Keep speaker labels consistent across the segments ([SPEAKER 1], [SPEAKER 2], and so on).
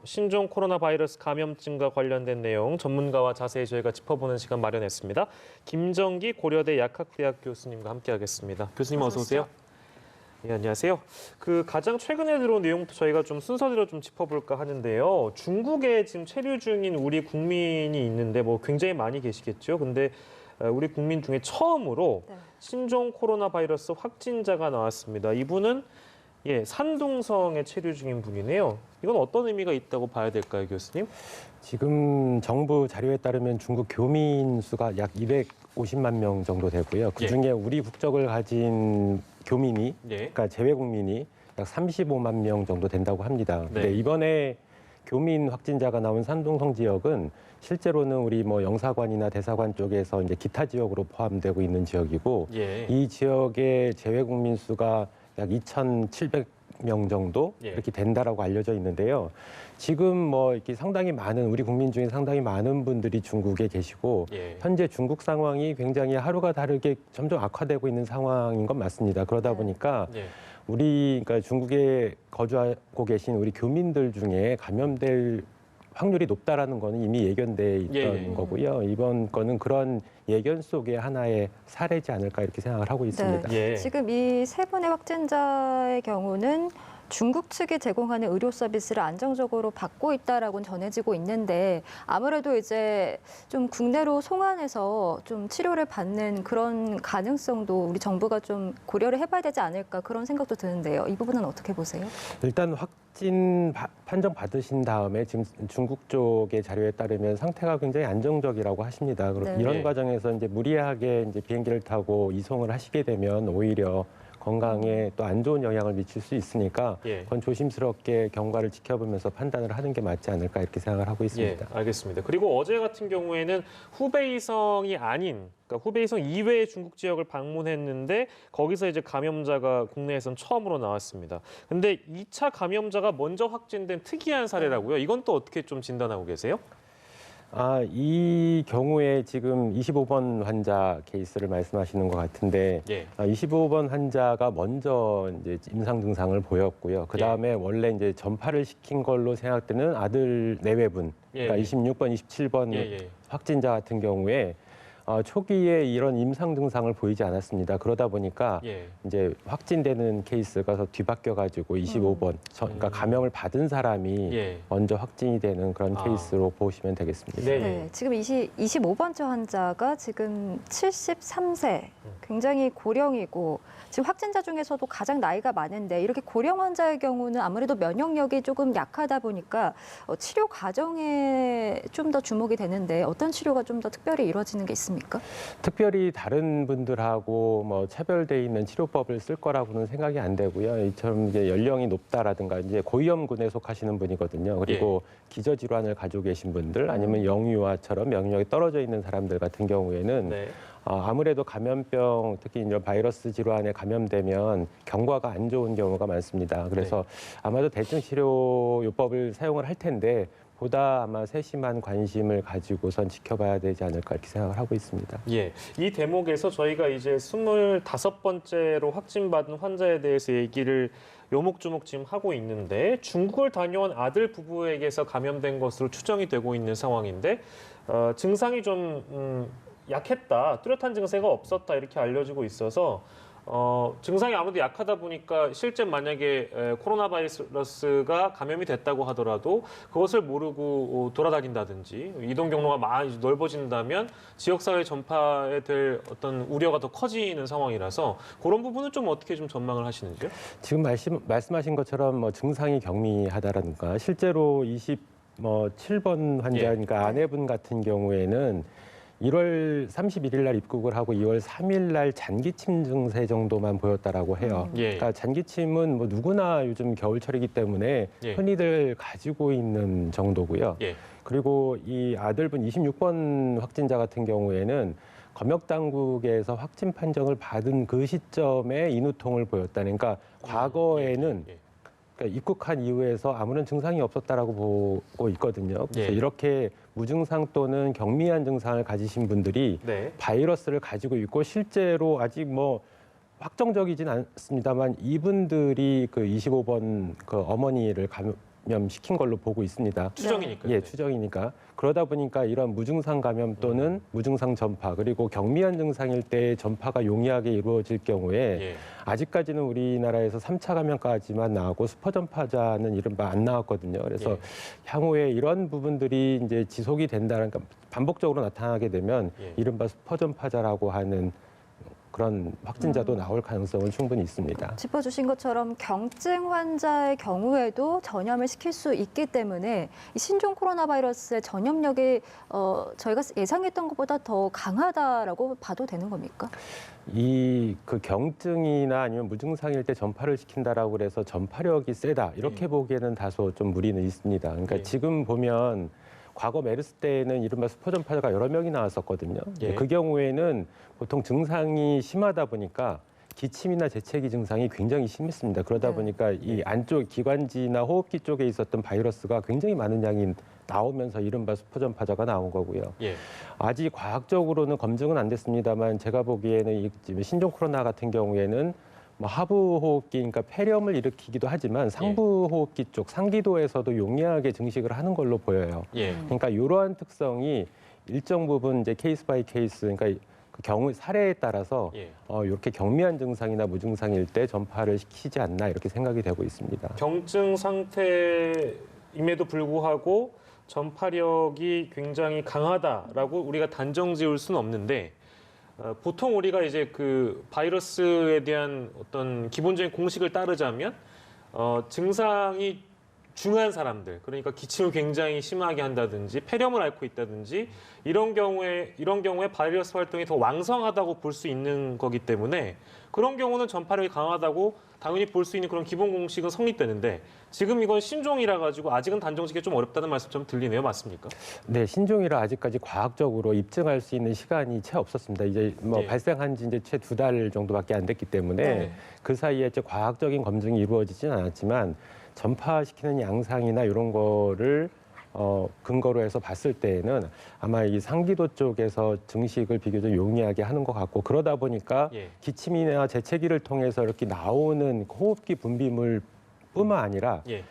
[SPEAKER 1] 신종 코로나 바이러스 감염증과 관련된 내용 전문가와 자세히 저희가 짚어보는 시간 마련했습니다. 김정기 고려대 약학대학 교수님과 함께하겠습니다. 교수님 어서 오세요. 네, 안녕하세요. 가장 최근에 들어온 내용부터 저희가 좀 순서대로 좀 짚어볼까 하는데요. 중국에 지금 체류 중인 우리 국민이 있는데 뭐 굉장히 많이 계시겠죠. 근데 우리 국민 중에 처음으로 신종 코로나 바이러스 확진자가 나왔습니다. 이분은 산둥성에 체류 중인 분이네요. 이건 어떤 의미가 있다고 봐야 될까요, 교수님?
[SPEAKER 2] 지금 정부 자료에 따르면 중국 교민 수가 약 250만 명 정도 되고요. 그중에 우리 국적을 가진 교민이, 그러니까 재외 국민이 약 35만 명 정도 된다고 합니다. 근데 이번에 교민 확진자가 나온 산둥성 지역은 실제로는 우리 뭐 영사관이나 대사관 쪽에서 이제 기타 지역으로 포함되고 있는 지역이고, 이 지역의 재외 국민 수가 약 2,700명 정도 이렇게 된다라고 알려져 있는데요. 지금 뭐 이렇게 상당히 많은 우리 국민 중에 상당히 많은 분들이 중국에 계시고 현재 중국 상황이 굉장히 하루가 다르게 점점 악화되고 있는 상황인 건 맞습니다. 그러다 보니까 그러니까 중국에 거주하고 계신 우리 교민들 중에 감염될 확률이 높다라는 거는 이미 예견돼 있던 거고요. 이번 거는 그런 예견 속의 하나의 사례지 않을까 이렇게 생각을 하고 있습니다.
[SPEAKER 3] 지금 이 세 분의 확진자의 경우는 중국 측이 제공하는 의료 서비스를 안정적으로 받고 있다라고는 전해지고 있는데 아무래도 이제 좀 국내로 송환해서 좀 치료를 받는 그런 가능성도 우리 정부가 좀 고려를 해봐야 되지 않을까 그런 생각도 드는데요. 이 부분은 어떻게 보세요?
[SPEAKER 2] 일단 확진 판정 받으신 다음에 지금 중국 쪽의 자료에 따르면 상태가 굉장히 안정적이라고 하십니다. 이런 과정에서 이제 무리하게 이제 비행기를 타고 이송을 하시게 되면 오히려 건강에 또 안 좋은 영향을 미칠 수 있으니까 그건 조심스럽게 경과를 지켜보면서 판단을 하는 게 맞지 않을까 이렇게 생각을 하고 있습니다.
[SPEAKER 1] 알겠습니다. 그리고 어제 같은 경우에는 후베이성이 아닌, 그러니까 후베이성 이외의 중국 지역을 방문했는데 거기서 이제 감염자가 국내에선 처음으로 나왔습니다. 근데 2차 감염자가 먼저 확진된 특이한 사례라고요. 이건 또 어떻게 좀 진단하고 계세요?
[SPEAKER 2] 이 경우에 지금 25번 환자 케이스를 말씀하시는 것 같은데 25번 환자가 먼저 이제 임상 증상을 보였고요. 그 다음에 원래 이제 전파를 시킨 걸로 생각되는 아들 내외분, 그러니까 26번, 27번 확진자 같은 경우에 초기에 이런 임상 증상을 보이지 않았습니다. 그러다 보니까 이제 확진되는 케이스가 더 뒤바뀌어가지고 25번, 그러니까 감염을 받은 사람이 먼저 확진이 되는 그런 케이스로 보시면 되겠습니다.
[SPEAKER 3] 지금 25번째 환자가 지금 73세, 굉장히 고령이고 지금 확진자 중에서도 가장 나이가 많은데 이렇게 고령 환자의 경우는 아무래도 면역력이 조금 약하다 보니까 치료 과정에 좀 더 주목이 되는데 어떤 치료가 좀 더 특별히 이루어지는 게 있습니까?
[SPEAKER 2] 특별히 다른 분들하고 뭐 차별돼 있는 치료법을 쓸 거라고는 생각이 안 되고요. 이처럼 이제 연령이 높다라든가 이제 고위험군에 속하시는 분이거든요. 그리고 기저질환을 가지고 계신 분들 아니면 영유아처럼 면역력이 떨어져 있는 사람들 같은 경우에는 아무래도 감염병, 특히 이런 바이러스 질환에 감염되면 경과가 안 좋은 경우가 많습니다. 그래서 아마도 대증 치료요법을 사용을 할 텐데 보다 아마 세심한 관심을 가지고선 지켜봐야 되지 않을까 이렇게 생각을 하고 있습니다.
[SPEAKER 1] 이 대목에서 저희가 이제 25번째로 확진받은 환자에 대해서 얘기를 요목조목 지금 하고 있는데 중국을 다녀온 아들 부부에게서 감염된 것으로 추정이 되고 있는 상황인데 증상이 좀 약했다, 뚜렷한 증세가 없었다 이렇게 알려지고 있어서 증상이 아무래도 약하다 보니까 실제 만약에 코로나 바이러스가 감염이 됐다고 하더라도 그것을 모르고 돌아다닌다든지 이동 경로가 많이 넓어진다면 지역사회 전파에 될 어떤 우려가 더 커지는 상황이라서 그런 부분은 좀 어떻게 좀 전망을 하시는지요?
[SPEAKER 2] 지금 말씀하신 것처럼 뭐 증상이 경미하다라든가 실제로 27번 환자니까 아내분 같은 경우에는 1월 31일 날 입국을 하고 2월 3일 날 잔기침 증세 정도만 보였다라고 해요. 그러니까 잔기침은 뭐 누구나 요즘 겨울철이기 때문에 흔히들 가지고 있는 정도고요. 그리고 이 아들분 26번 확진자 같은 경우에는 검역당국에서 확진 판정을 받은 그 시점에 인후통을 보였다는, 그러니까 과거에는 그러니까 입국한 이후에서 아무런 증상이 없었다라고 보고 있거든요. 그래서 이렇게 무증상 또는 경미한 증상을 가지신 분들이 바이러스를 가지고 있고 실제로 아직 뭐 확정적이진 않습니다만 이분들이 그 25번 그 어머니를 감염시킨 걸로 보고 있습니다.
[SPEAKER 1] 추정이니까.
[SPEAKER 2] 예, 추정이니까. 그러다 보니까 이런 무증상 감염 또는 무증상 전파 그리고 경미한 증상일 때 전파가 용이하게 이루어질 경우에
[SPEAKER 1] 예.
[SPEAKER 2] 아직까지는 우리나라에서 3차 감염까지만 나오고 슈퍼 전파자는 이른바 안 나왔거든요. 그래서
[SPEAKER 1] 예.
[SPEAKER 2] 향후에 이런 부분들이 이제 지속이 된다는 그러니까 반복적으로 나타나게 되면
[SPEAKER 1] 예.
[SPEAKER 2] 이른바 슈퍼 전파자라고 하는 그런 확진자도 나올 가능성은 충분히 있습니다.
[SPEAKER 3] 짚어주신 것처럼 경증 환자의 경우에도 전염을 시킬 수 있기 때문에 이 신종 코로나 바이러스의 전염력이 저희가 예상했던 것보다 더 강하다라고 봐도 되는 겁니까?
[SPEAKER 2] 이 그 경증이나 아니면 무증상일 때 전파를 시킨다라고 그래서 전파력이 세다 이렇게 보기에는 다소 좀 무리는 있습니다. 그러니까
[SPEAKER 1] 예.
[SPEAKER 2] 지금 보면 과거 메르스 때는 이른바 슈퍼 전파자가 여러 명이 나왔었거든요.
[SPEAKER 1] 예.
[SPEAKER 2] 그 경우에는 보통 증상이 심하다 보니까 기침이나 재채기 증상이 굉장히 심했습니다. 그러다
[SPEAKER 3] 네.
[SPEAKER 2] 보니까 이 안쪽 기관지나 호흡기 쪽에 있었던 바이러스가 굉장히 많은 양이 나오면서 이른바 슈퍼 전파자가 나온 거고요.
[SPEAKER 1] 예.
[SPEAKER 2] 아직 과학적으로는 검증은 안 됐습니다만 제가 보기에는 이 신종 코로나 같은 경우에는 뭐 하부 호흡기, 그러니까 폐렴을 일으키기도 하지만 상부 호흡기 쪽 상기도에서도 용이하게 증식을 하는 걸로 보여요.
[SPEAKER 1] 예.
[SPEAKER 2] 그러니까 이러한 특성이 일정 부분 이제 케이스 바이 케이스, 그러니까 그 경우 사례에 따라서
[SPEAKER 1] 예.
[SPEAKER 2] 이렇게 경미한 증상이나 무증상일 때 전파를 시키지 않나 이렇게 생각이 되고 있습니다.
[SPEAKER 1] 경증 상태임에도 불구하고 전파력이 굉장히 강하다라고 우리가 단정 지을 수는 없는데 보통 우리가 이제 그 바이러스에 대한 어떤 기본적인 공식을 따르자면 증상이 중한 사람들, 그러니까 기침을 굉장히 심하게 한다든지 폐렴을 앓고 있다든지 이런 경우에 바이러스 활동이 더 왕성하다고 볼 수 있는 거기 때문에 그런 경우는 전파력이 강하다고 당연히 볼 수 있는 그런 기본 공식은 성립되는데 지금 이건 신종이라 가지고 아직은 단정짓기 좀 어렵다는 말씀 좀 들리네요. 맞습니까?
[SPEAKER 2] 네, 신종이라 아직까지 과학적으로 입증할 수 있는 시간이 채 없었습니다. 이제 뭐
[SPEAKER 1] 예.
[SPEAKER 2] 발생한 지 이제 채 2달 정도밖에 안 됐기 때문에
[SPEAKER 1] 네.
[SPEAKER 2] 그 사이에 이제 과학적인 검증이 이루어지진 않았지만 전파시키는 양상이나 이런 거를 근거로 해서 봤을 때에는 아마 이 상기도 쪽에서 증식을 비교적 용이하게 하는 것 같고 그러다 보니까
[SPEAKER 1] 예.
[SPEAKER 2] 기침이나 재채기를 통해서 이렇게 나오는 호흡기 분비물뿐만 아니라
[SPEAKER 1] 예.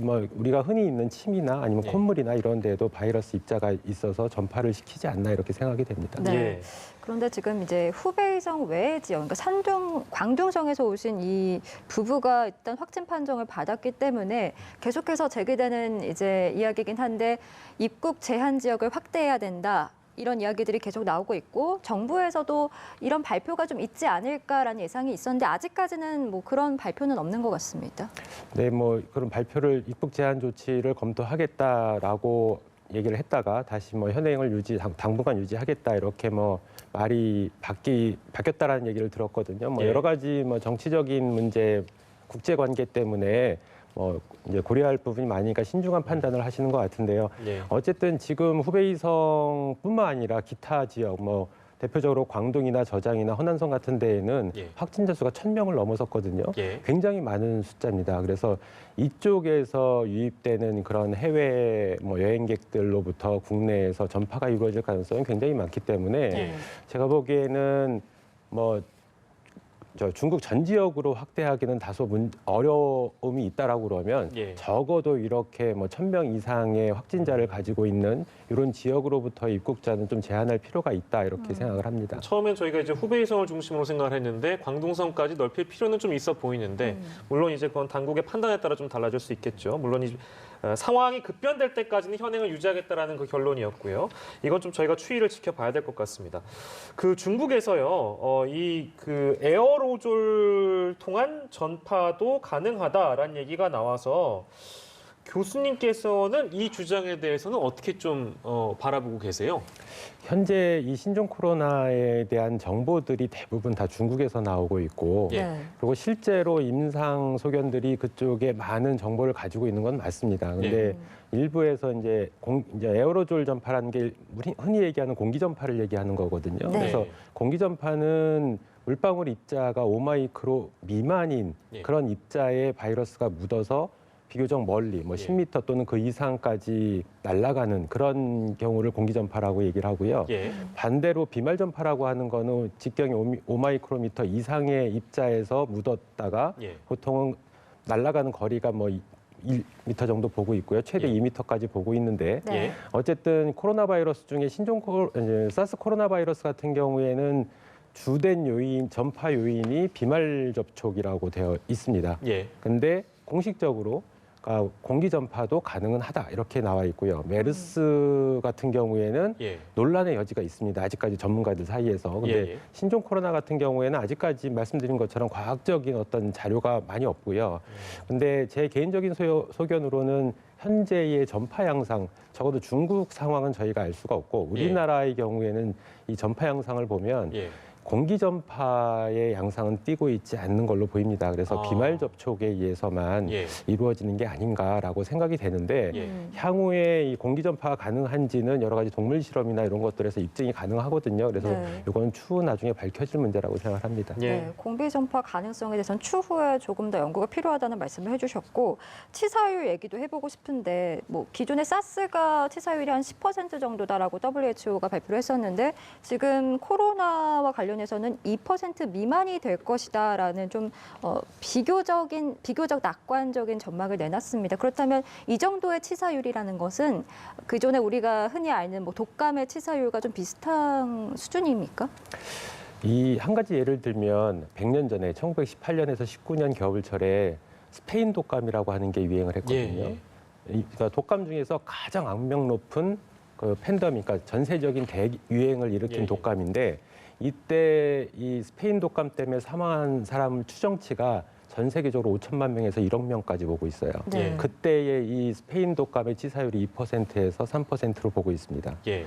[SPEAKER 2] 뭐 우리가 흔히 있는 침이나 아니면
[SPEAKER 1] 예.
[SPEAKER 2] 콧물이나 이런 데에도 바이러스 입자가 있어서 전파를 시키지 않나 이렇게 생각이 됩니다.
[SPEAKER 3] 네.
[SPEAKER 1] 예.
[SPEAKER 3] 그런데 지금 이제 후베이성 외의 지역, 그러니까 광둥성에서 오신 이 부부가 일단 확진 판정을 받았기 때문에 계속해서 제기되는 이제 이야기긴 한데 입국 제한 지역을 확대해야 된다. 이런 이야기들이 계속 나오고 있고 정부에서도 이런 발표가 좀 있지 않을까라는 예상이 있었는데 아직까지는 뭐 그런 발표는 없는 것 같습니다.
[SPEAKER 2] 네, 뭐 그런 발표를 입국 제한 조치를 검토하겠다라고 얘기를 했다가 다시 뭐 현행을 당분간 유지하겠다 이렇게 뭐 말이 바뀌었다라는 얘기를 들었거든요. 뭐
[SPEAKER 1] 예.
[SPEAKER 2] 여러 가지 뭐 정치적인 문제, 국제 관계 때문에 뭐 이제 고려할 부분이 많으니까 신중한 판단을 하시는 것 같은데요.
[SPEAKER 1] 예.
[SPEAKER 2] 어쨌든 지금 후베이성뿐만 아니라 기타 지역 뭐 대표적으로 광둥이나 저장이나 허난성 같은 데에는
[SPEAKER 1] 예.
[SPEAKER 2] 확진자 수가 1,000명을 넘어섰거든요.
[SPEAKER 1] 예.
[SPEAKER 2] 굉장히 많은 숫자입니다. 그래서 이쪽에서 유입되는 그런 해외 뭐 여행객들로부터 국내에서 전파가 이루어질 가능성이 굉장히 많기 때문에
[SPEAKER 1] 예.
[SPEAKER 2] 제가 보기에는 뭐 중국 전 지역으로 확대하기는 다소 어려움이 있다라고 그러면
[SPEAKER 1] 예.
[SPEAKER 2] 적어도 이렇게 뭐 1,000명 이상의 확진자를 가지고 있는 이런 지역으로부터 입국자는 좀 제한할 필요가 있다 이렇게 생각을 합니다.
[SPEAKER 1] 처음엔 저희가 이제 후베이성을 중심으로 생각을 했는데 광둥성까지 넓힐 필요는 좀 있어 보이는데 물론 이제 그건 당국의 판단에 따라 좀 달라질 수 있겠죠. 물론 상황이 급변될 때까지는 현행을 유지하겠다라는 그 결론이었고요. 이건 좀 저희가 추이를 지켜봐야 될 것 같습니다. 그 중국에서요, 이 그 에어로졸 통한 전파도 가능하다라는 얘기가 나와서 교수님께서는 이 주장에 대해서는 어떻게 좀 바라보고 계세요?
[SPEAKER 2] 현재 이 신종 코로나에 대한 정보들이 대부분 다 중국에서 나오고 있고
[SPEAKER 1] 예.
[SPEAKER 3] 네.
[SPEAKER 2] 그리고 실제로 임상 소견들이 그쪽에 많은 정보를 가지고 있는 건 맞습니다. 근데 일부에서 이제 에어로졸 전파라는 게 우리 흔히 얘기하는 공기 전파를 얘기하는 거거든요.
[SPEAKER 3] 네.
[SPEAKER 2] 그래서 공기 전파는 물방울 입자가 5마이크로 미만인
[SPEAKER 1] 예.
[SPEAKER 2] 그런 입자에 바이러스가 묻어서 비교적 멀리 뭐
[SPEAKER 1] 예.
[SPEAKER 2] 10m 또는 그 이상까지 날아가는 그런 경우를 공기 전파라고 얘기를 하고요.
[SPEAKER 1] 예.
[SPEAKER 2] 반대로 비말 전파라고 하는 거는 직경이 5마이크로미터 이상의 입자에서 묻었다가
[SPEAKER 1] 예.
[SPEAKER 2] 보통은 날아가는 거리가 뭐 1m 정도 보고 있고요. 최대
[SPEAKER 1] 예.
[SPEAKER 2] 2m까지 보고 있는데
[SPEAKER 3] 네.
[SPEAKER 1] 예.
[SPEAKER 2] 어쨌든 코로나 바이러스 중에 사스 코로나 바이러스 같은 경우에는 주된 요인, 전파 요인이 비말 접촉이라고 되어 있습니다.
[SPEAKER 1] 예.
[SPEAKER 2] 근데 공식적으로 공기 전파도 가능은 하다 이렇게 나와 있고요. 메르스 같은 경우에는
[SPEAKER 1] 예.
[SPEAKER 2] 논란의 여지가 있습니다. 아직까지 전문가들 사이에서. 근데
[SPEAKER 1] 예, 예.
[SPEAKER 2] 신종 코로나 같은 경우에는 아직까지 말씀드린 것처럼 과학적인 어떤 자료가 많이 없고요. 근데 제 개인적인 소견으로는 현재의 전파 양상, 적어도 중국 상황은 저희가 알 수가 없고 우리나라의 경우에는 이 전파 양상을 보면
[SPEAKER 1] 예.
[SPEAKER 2] 공기 전파의 양상은 띄고 있지 않는 걸로 보입니다. 그래서 비말 접촉에 의해서만
[SPEAKER 1] 예.
[SPEAKER 2] 이루어지는 게 아닌가라고 생각이 되는데
[SPEAKER 1] 예.
[SPEAKER 2] 향후에 이 공기 전파가 가능한지는 여러 가지 동물 실험이나 이런 것들에서 입증이 가능하거든요. 그래서
[SPEAKER 3] 네.
[SPEAKER 2] 이건 추후 나중에 밝혀질 문제라고 생각합니다.
[SPEAKER 1] 예.
[SPEAKER 3] 네, 공비 전파 가능성에 대해서는 추후에 조금 더 연구가 필요하다는 말씀을 해주셨고 치사율 얘기도 해보고 싶은데 뭐 기존의 사스가 치사율이 한 10% 정도다라고 WHO가 발표를 했었는데 지금 코로나와 관련해서는 2% 미만이 될 것이다라는 좀 비교적 낙관적인 전망을 내놨습니다. 그렇다면 이 정도의 치사율이라는 것은 그전에 우리가 흔히 알는 뭐 독감의 치사율과 좀 비슷한 수준입니까?
[SPEAKER 2] 이 한 가지 예를 들면 100년 전에 1918년에서 19년 겨울철에 스페인 독감이라고 하는 게 유행을 했거든요.
[SPEAKER 1] 예.
[SPEAKER 2] 그러니까 독감 중에서 가장 악명 높은 그 팬데믹, 그러니까 전세적인 대유행을 일으킨
[SPEAKER 1] 예.
[SPEAKER 2] 이때 이 스페인 독감 때문에 사망한 사람 추정치가 전 세계적으로 5천만 명에서 1억 명까지 보고 있어요.
[SPEAKER 3] 네.
[SPEAKER 2] 그때의 이 스페인 독감의 치사율이 2%에서 3%로 보고 있습니다.
[SPEAKER 1] 예.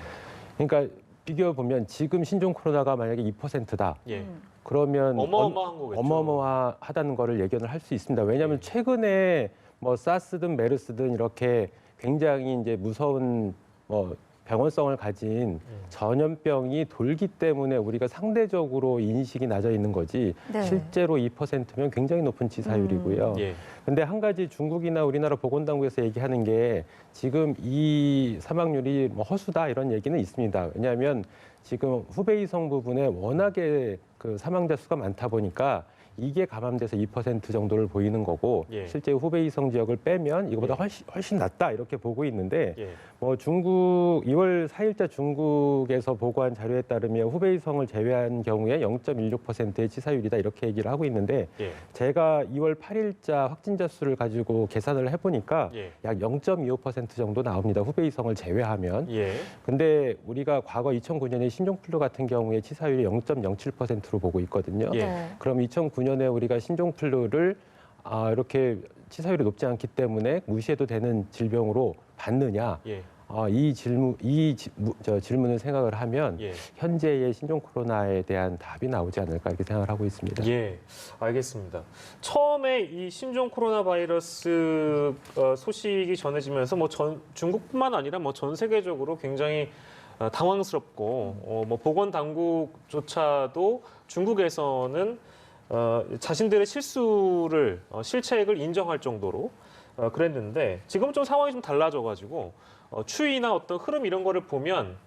[SPEAKER 2] 그러니까 비교해 보면 지금 신종 코로나가 만약에 2%다.
[SPEAKER 1] 예.
[SPEAKER 2] 그러면
[SPEAKER 1] 어마어마한 거겠죠.
[SPEAKER 2] 어마어마하다는 거를 예견을 할 수 있습니다. 왜냐하면 최근에 뭐 사스든 메르스든 이렇게 굉장히 이제 무서운 뭐 병원성을 가진 전염병이 돌기 때문에 우리가 상대적으로 인식이 낮아 있는 거지
[SPEAKER 3] 네.
[SPEAKER 2] 실제로 2%면 굉장히 높은 치사율이고요.
[SPEAKER 1] 예.
[SPEAKER 2] 근데 한 가지 중국이나 우리나라 보건당국에서 얘기하는 게 지금 이 사망률이 뭐 허수다 이런 얘기는 있습니다. 왜냐하면 지금 후베이성 부분에 워낙에 그 사망자 수가 많다 보니까 이게 감안돼서 2% 정도를 보이는 거고
[SPEAKER 1] 예.
[SPEAKER 2] 실제 후베이성 지역을 빼면 이거보다
[SPEAKER 1] 예.
[SPEAKER 2] 훨씬 낮다 이렇게 보고 있는데
[SPEAKER 1] 예.
[SPEAKER 2] 뭐 중국 2월 4일자 중국에서 보고한 자료에 따르면 후베이성을 제외한 경우에 0.16%의 치사율이다 이렇게 얘기를 하고 있는데
[SPEAKER 1] 예.
[SPEAKER 2] 제가 2월 8일자 확진자 수를 가지고 계산을 해보니까
[SPEAKER 1] 예.
[SPEAKER 2] 약 0.25% 정도 나옵니다. 후베이성을 제외하면.
[SPEAKER 1] 예.
[SPEAKER 2] 근데 우리가 과거 2009년에 신종플루 같은 경우에 치사율이 0.07%로 보고 있거든요.
[SPEAKER 1] 예.
[SPEAKER 3] 네.
[SPEAKER 2] 그럼 2009년에 우리가 신종플루를 이렇게 치사율이 높지 않기 때문에 무시해도 되는 질병으로 봤느냐?
[SPEAKER 1] 예.
[SPEAKER 2] 이 질문을 생각을 하면
[SPEAKER 1] 예.
[SPEAKER 2] 현재의 신종 코로나에 대한 답이 나오지 않을까 이렇게 생각을 하고 있습니다.
[SPEAKER 1] 예, 알겠습니다. 처음에 이 신종 코로나 바이러스 소식이 전해지면서 뭐 중국뿐만 아니라 뭐 전 세계적으로 굉장히 당황스럽고 뭐 보건 당국조차도 중국에서는 자신들의 실책을 인정할 정도로 그랬는데 지금 좀 상황이 좀 달라져가지고 추이나 어떤 흐름 이런 거를 보면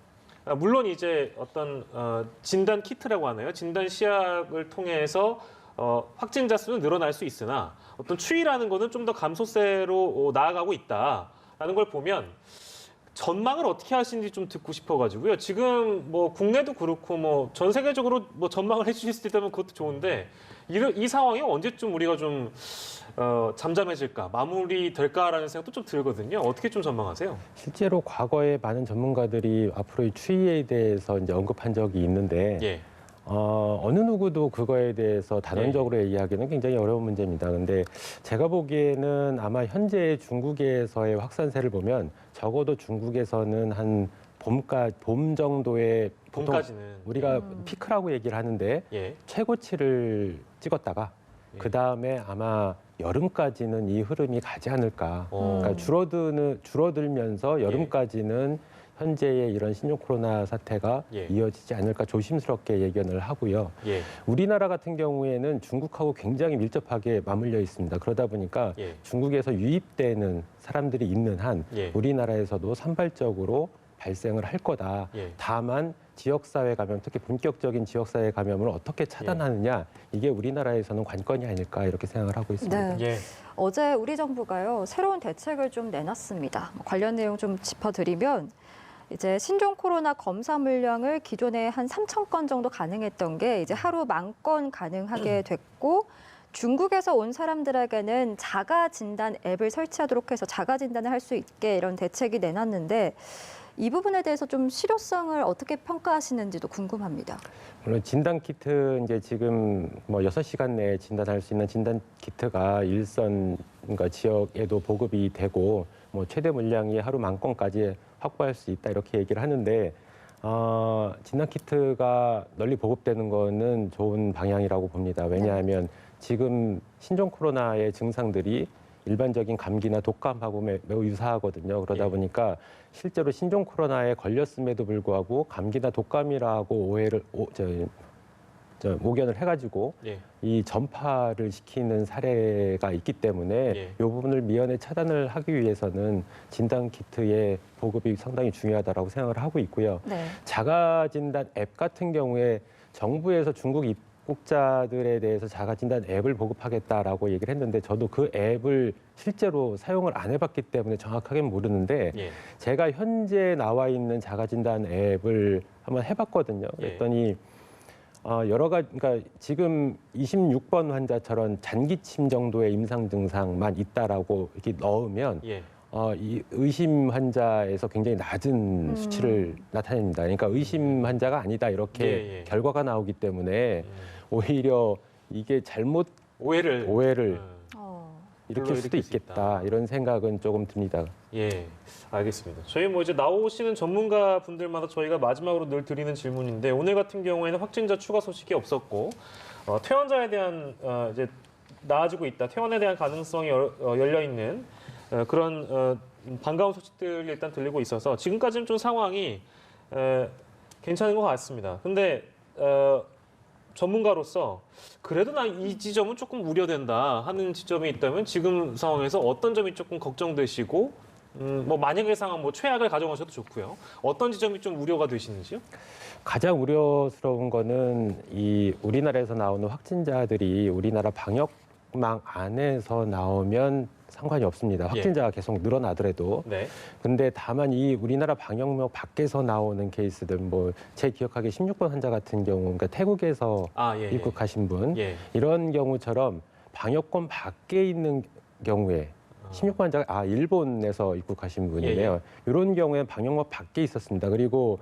[SPEAKER 1] 물론 이제 어떤 진단 키트라고 하나요? 진단 시약을 통해서 확진자 수는 늘어날 수 있으나 어떤 추이라는 거는 좀 더 감소세로 나아가고 있다라는 걸 보면 전망을 어떻게 하시는지 좀 듣고 싶어가지고요. 지금 뭐 국내도 그렇고 뭐 전 세계적으로 뭐 전망을 해주실 수 있다면 그것도 좋은데 이 상황이 언제쯤 우리가 좀 잠잠해질까, 마무리될까라는 생각도 좀 들거든요. 어떻게 좀 전망하세요?
[SPEAKER 2] 실제로 과거에 많은 전문가들이 앞으로의 추이에 대해서 이제 언급한 적이 있는데
[SPEAKER 1] 예.
[SPEAKER 2] 어느 누구도 그거에 대해서 단언적으로 얘기하기는 굉장히 어려운 문제입니다. 근데 제가 보기에는 아마 현재 중국에서의 확산세를 보면 적어도 중국에서는 한 봄 정도의 보통
[SPEAKER 1] 봄까지는
[SPEAKER 2] 우리가 피크라고 얘기를 하는데
[SPEAKER 1] 예.
[SPEAKER 2] 최고치를 찍었다가
[SPEAKER 1] 예.
[SPEAKER 2] 그 다음에 아마 여름까지는 이 흐름이 가지 않을까. 그러니까 줄어들면서 여름까지는 현재의 이런 신종 코로나 사태가
[SPEAKER 1] 예.
[SPEAKER 2] 이어지지 않을까 조심스럽게 예견을 하고요.
[SPEAKER 1] 예.
[SPEAKER 2] 우리나라 같은 경우에는 중국하고 굉장히 밀접하게 맞물려 있습니다. 그러다 보니까
[SPEAKER 1] 예.
[SPEAKER 2] 중국에서 유입되는 사람들이 있는 한
[SPEAKER 1] 예.
[SPEAKER 2] 우리나라에서도 산발적으로 발생을 할 거다.
[SPEAKER 1] 예.
[SPEAKER 2] 다만 지역사회 감염, 특히 본격적인 지역사회 감염을 어떻게 차단하느냐, 이게 우리나라에서는 관건이 아닐까 이렇게 생각을 하고 있습니다.
[SPEAKER 3] 네.
[SPEAKER 1] 예.
[SPEAKER 3] 어제 우리 정부가요, 새로운 대책을 좀 내놨습니다. 관련 내용 좀 짚어드리면, 이제 신종 코로나 검사 물량을 기존에 한 3천 건 정도 가능했던 게 이제 하루 10,000건 가능하게 됐고, 중국에서 온 사람들에게는 자가 진단 앱을 설치하도록 해서 자가 진단을 할 수 있게 이런 대책이 내놨는데, 이 부분에 대해서 좀 실효성을 어떻게 평가하시는지도 궁금합니다.
[SPEAKER 2] 물론 진단 키트 이제 지금 뭐 6시간 내에 진단할 수 있는 진단 키트가 일선 그러니까 지역에도 보급이 되고 뭐 최대 물량이 하루 10,000건까지 확보할 수 있다 이렇게 얘기를 하는데 진단 키트가 널리 보급되는 거는 좋은 방향이라고 봅니다. 왜냐하면 지금 신종 코로나의 증상들이 일반적인 감기나 독감하고 매우 유사하거든요. 그러다 보니까 실제로 신종 코로나에 걸렸음에도 불구하고 감기나 독감이라고 모견을 해가지고 이 전파를 시키는 사례가 있기 때문에 이 부분을 미연에 차단을 하기 위해서는 진단 키트의 보급이 상당히 중요하다고 생각을 하고 있고요.
[SPEAKER 3] 네.
[SPEAKER 2] 자가 진단 앱 같은 경우에 정부에서 중국 입국자들에 대해서 자가진단 앱을 보급하겠다라고 얘기를 했는데 저도 그 앱을 실제로 사용을 안 해봤기 때문에 정확하게는 모르는데 제가 현재 나와 있는 자가진단 앱을 한번 해봤거든요. 그랬더니 여러 가지, 그러니까 지금 26번 환자처럼 잔기침 정도의 임상 증상만 있다라고 이렇게 넣으면 이 의심 환자에서 굉장히 낮은 수치를 나타냅니다. 그러니까 의심 환자가 아니다 이렇게 결과가 나오기 때문에 오히려 이게 잘못 오해를 일으킬 수도 있겠다 이런 생각은 조금 듭니다.
[SPEAKER 1] 예, 알겠습니다. 저희 뭐 이제 나오시는 전문가 분들마다 저희가 마지막으로 늘 드리는 질문인데 오늘 같은 경우에는 확진자 추가 소식이 없었고 퇴원자에 대한 이제 나아지고 있다, 퇴원에 대한 가능성이 열려 있는 그런 반가운 소식들이 일단 들리고 있어서 지금까지는 좀 상황이 괜찮은 것 같습니다. 근데 전문가로서 그래도 나 이 지점은 조금 우려된다 하는 지점이 있다면 지금 상황에서 어떤 점이 조금 걱정되시고 뭐 만약의 상황 뭐 최악을 가정하셔도 좋고요. 어떤 지점이 좀 우려가 되시는지요?
[SPEAKER 2] 가장 우려스러운 거는 이 우리나라에서 나오는 확진자들이 우리나라 방역망 안에서 나오면 상관이 없습니다. 확진자가 계속 늘어나더라도. 근데 다만 이 우리나라 방역망 밖에서 나오는 케이스들, 뭐 제 기억하기에 16번 환자 같은 경우, 그러니까 태국에서 입국하신 분, 이런 경우처럼 방역권 밖에 있는 경우에 16번 환자가 일본에서 입국하신 분이네요. 이런 경우에 방역망 밖에 있었습니다. 그리고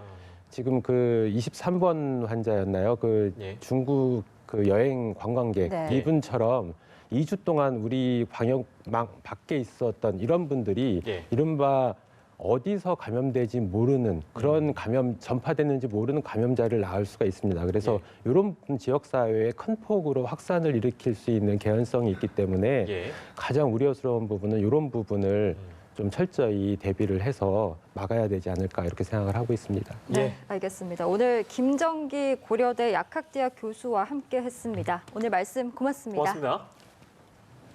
[SPEAKER 2] 지금 그 23번 환자였나요? 그 중국 그 여행 관광객 이분처럼 2주 동안 우리 방역망 밖에 있었던 이런 분들이 이른바 어디서 감염되지 모르는 그런 감염 전파됐는지 모르는 감염자를 낳을 수가 있습니다. 그래서 이런 지역사회에 큰 폭으로 확산을 일으킬 수 있는 개연성이 있기 때문에 가장 우려스러운 부분은 이런 부분을 좀 철저히 대비를 해서 막아야 되지 않을까 이렇게 생각을 하고 있습니다.
[SPEAKER 3] 네, 알겠습니다. 오늘 김정기 고려대 약학대학 교수와 함께 했습니다. 오늘 말씀 고맙습니다.
[SPEAKER 1] 고맙습니다.